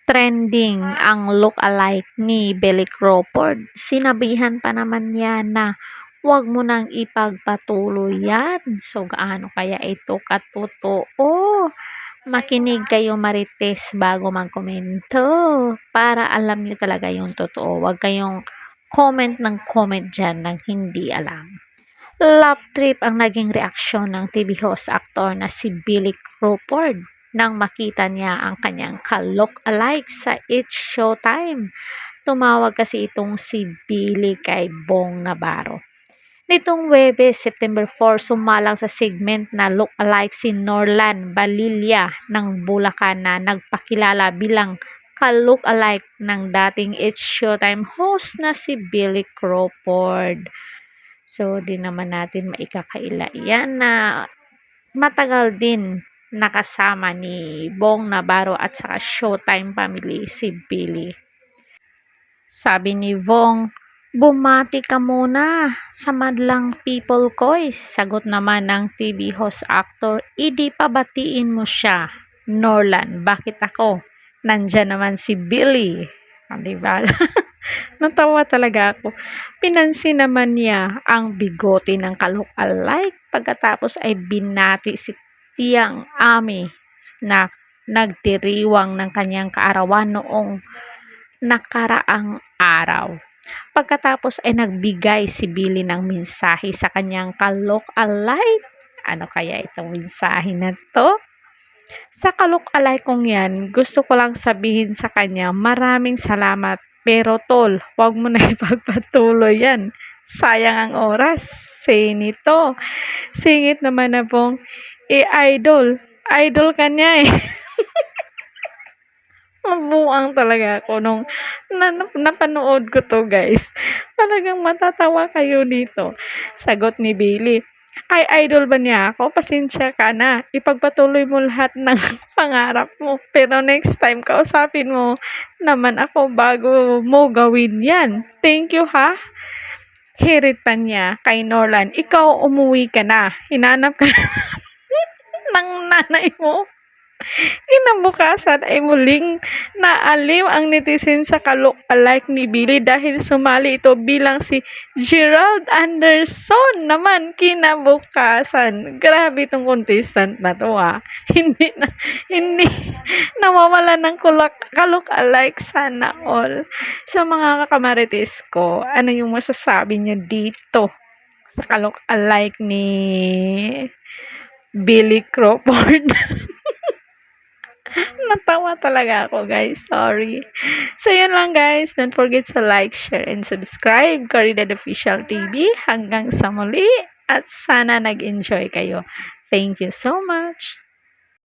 trending ang look-alike ni Billy Crawford. Sinabihan pa naman niya na huwag mo nang ipagpatuloy yan. So, gaano kaya ito katotoo? Makinig kayo marites bago magkomento para alam niyo talaga yung totoo. Huwag kayong comment ng comment dyan ng hindi alam. Love trip ang naging reaksyon ng TV host actor na si Billy Crawford nang makita niya ang kanyang ka-look-alike sa It's Showtime. Tumawag kasi itong si Billy kay Bong Navarro. Nitong Huwebes, September 4, sumalang sa segment na look-alike si Norlan Balilla ng Bulacan na nagpakilala bilang ka-look-alike ng dating It's Showtime host na si Billy Crawford. So, di naman natin maikakaila yan na matagal din nakasama ni Bong Navarro at saka Showtime family si Billy. Sabi ni Bong, bumati ka muna sa madlang people kois. Sagot naman ng TV host actor, idi pabatiin mo siya. Norlan, bakit ako? Nandyan naman si Billy. Diba? Natawa talaga ako. Pinansin naman niya ang bigote ng ka-look-alike pagkatapos ay binati si Tiang Ami na nagdiriwang ng kanyang kaarawan noong nakaraang araw. Pagkatapos ay nagbigay si Billy ng mensahe sa kanyang ka-look-alike. Ano kaya itong mensahe na to? Sa ka-look-alike kong yan, gusto ko lang sabihin sa kanya, maraming salamat. Pero tol, wag mo na ipagpatuloy yan. Sayang ang oras. Say nito. Singit naman na pong, idol. Idol ka niya eh. Mabuang talaga ako nung napanood ko to, guys. Talagang matatawa kayo dito. Sagot ni Billy, ay idol ba niya ako? Pasensya ka na. Ipagpatuloy mo lahat ng pangarap mo. Pero next time, kausapin mo naman ako bago mo gawin yan. Thank you ha. Hirit pa niya kay Norlan, ikaw umuwi ka na. Hinanap ka ng nanay mo. Kinabukasan ay muling naaliw ang netizen sa ka-look-alike ni Billy dahil sumali ito bilang si Gerald Anderson naman kinabukasan. Grabe itong contestant na to Hindi nawawala ng ka-look-alike sana all. Sa mga kakamarites ko, ano yung masasabi niyo dito sa ka-look-alike ni Billy Crawford? Natawa talaga ako, guys. Sorry. So, yun lang, guys. Don't forget to like, share, and subscribe. Caridad Official TV. Hanggang sa muli. At sana nag-enjoy kayo. Thank you so much.